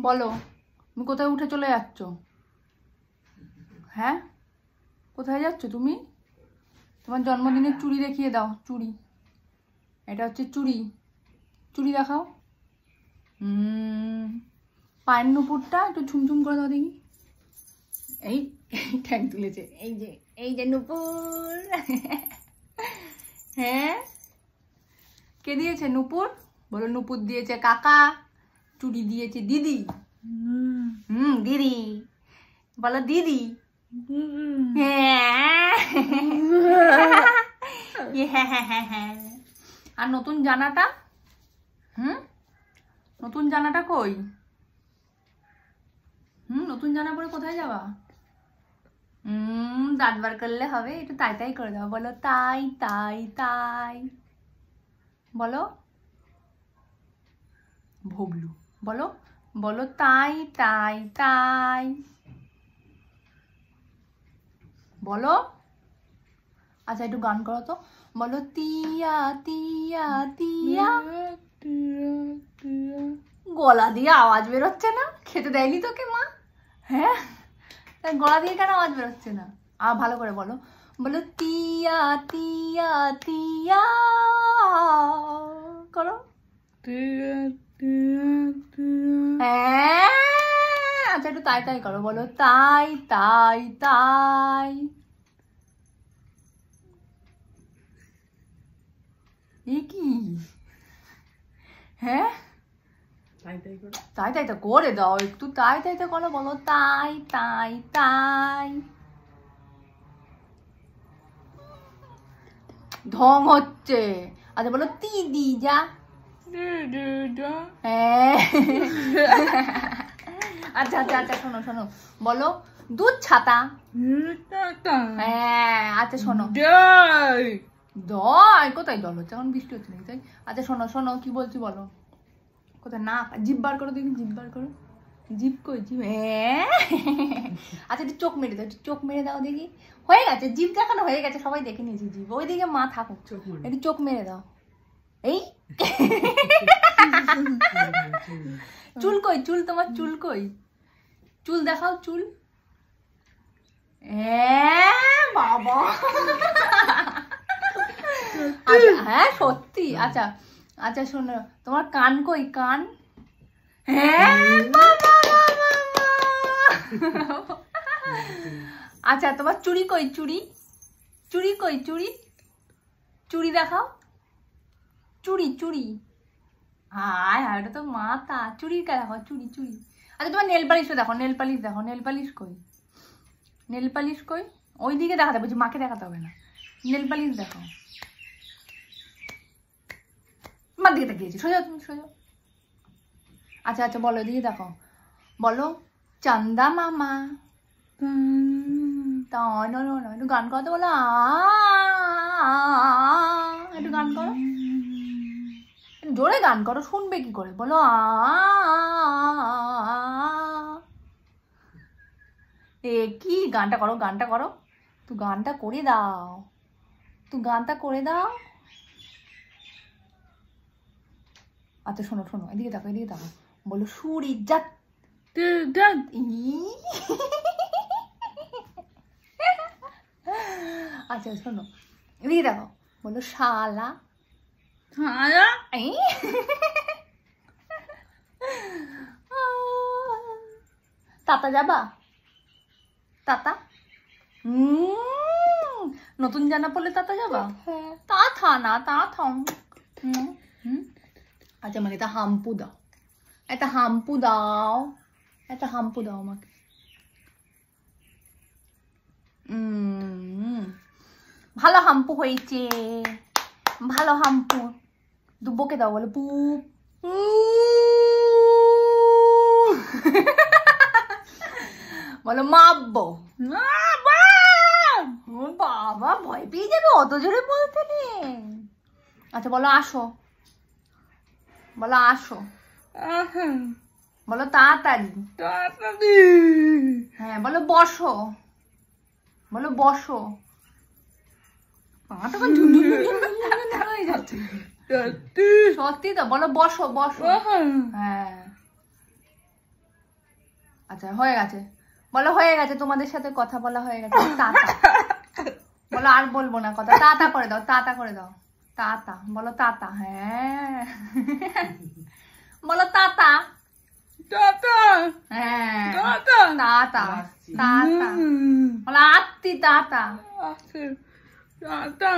বলো তুমি কোথায় উঠে চলে যাচ্ছ? হ্যাঁ, কোথায় যাচ্ছ তুমি? তোমার জন্মদিনের চুড়ি দেখিয়ে দাও। চুড়ি, এটা হচ্ছে চুড়ি। চুড়ি দেখাও। পায়ের নুপুরটা একটু ঝুমঝুম করে দাও দেখি। এই ঠ্যাং তুলেছে, এই যে নুপুর। হ্যাঁ, কে দিয়েছে নুপুর? বলো নুপুর দিয়েছে কাকা, চুড়ি দিয়েছে দিদি। দিদি বলো দিদি। হ্যাঁ। আর নতুন জানাটা? নতুন জানাটা কই? নতুন জানা পরে কোথায় যাবা? দাঁত বার করলে হবে, একটু তাই তাই করে দাও। বলো তাই তাই তাই। বলো ভবলু। বলো বলো তাই তাই তাই। বলো। আচ্ছা একটু গান করো তো। বলো তিয়া তিয়া তিয়া। গলা দিয়ে আওয়াজ বেরোচ্ছে না? খেতে দেয়নি তোকে মা? হ্যাঁ, গলা দিয়ে কেন আওয়াজ বেরোচ্ছে না? আর ভালো করে বলো। বলো তিয়া তিয়া তিয়া করো। হ্যাঁ, আচ্ছা একটু তাই তাই করো। বলো তাই তাই তাই। এ কি? হ্যাঁ, তাই তাই তো করে দাও একটু। তাই তাই তো করো। বলো তাই তাই তাই। ঢং হচ্ছে। আচ্ছা বলো দিদি যা। হ্যাঁ। আচ্ছা আচ্ছা আচ্ছা শোনো শোনো। বলো দুধ ছাতা। হ্যাঁ, আচ্ছা শোনো। দই কোথায়? জল হচ্ছে এখন, বৃষ্টি হচ্ছে নাকি তাই? আচ্ছা শোনো শোনো, কি বলছি বলো। কোথায়? না, জিভ বার করো দেখি, জিভ বার করো। জিভ কই? জিভ। হ্যাঁ, আচ্ছা একটু চোখ মেরে দাও, একটু চোখ মেরে দাও দেখি। হয়ে গেছে, জিভ দেখানো হয়ে গেছে, সবাই দেখে নিয়েছি জিভ। ওইদিকে মা থাকুক, একটু চোখ মেরে দাও। এই চুল কই? চুল তোমার চুল কই? চুল দেখাও, চুল। বাবা। আচ্ছা হ্যাঁ সত্যি। আচ্ছা আচ্ছা শোনো, তোমার কান কই? কান। হ্যাঁ বাবা। আচ্ছা তোমার চুড়ি কই? চুড়ি, চুড়ি কই? চুড়ি, চুড়ি দেখাও। চুড়ি চুড়ি। হায় হায়, ওটা তো মাথা। চুড়ির কে দেখো? চুড়ি চুড়ি। আচ্ছা তোমার নেল পালিশটা দেখো। নেল পালিশ দেখো। নেল পালিশ কই? নেল পালিশ কই? ওই দিকে দেখাতে বলছি, মাকে দেখাতে হবে না। নেল পালিশ দেখো। মার দিকে তাকিয়েছি, সোজা তুমি সোজা। আচ্ছা আচ্ছা বলো, দিকে দেখো। বলো চান্দা মামা। একটু গান করো তো। বলো একটু গান করো, জোরে গান করো, শুনবে কি করে? বলো এ কি? গানটা করো, গানটা করো। তুই গানটা করে দাও, তুই গানটা করে দাও। আচ্ছা শোনো শোনো, এদিকে দেখো, এদিকে দেখো। বলো সুরি জাত। আচ্ছা শোনো, এদিকে দেখো। বলো শালা। তাতা যাবা? তাতা। নতুন জানা পড়লে তাতা যাবা? তা থা না, তা থম। আচ্ছা আমাকে একটা হাম্পু দাও, একটা হাম্পু দাও, একটা হাম্পু দাও আমাকে। ভালো হাম্পু হয়েছে, ভালো হাম্পু। দুব্বকে দাও। বলো পুপ। বলো মাপবো। বাবা ভয় পেয়ে যাবে, অত জোরে বলতে নেই। আচ্ছা বলো আসো। বলো আসো। বলো তাড়াতাড়ি। হ্যাঁ বলো বসো। বলো বসো। সত্যি তো? বলো বসো বসো। হ্যাঁ আচ্ছা হয়ে গেছে, বলো হয়ে গেছে, তোমাদের সাথে কথা বলা হয়ে গেছে। টাটা বলো, আর বলবো না কথা। টাটা করে দাও, টাটা করে দাও, টাটা বলো, টাটা। হ্যাঁ বলো টাটা, টাটা হ্যাঁ টাটা টাটা টাটা বলো, আত্তি টাটা। টাটা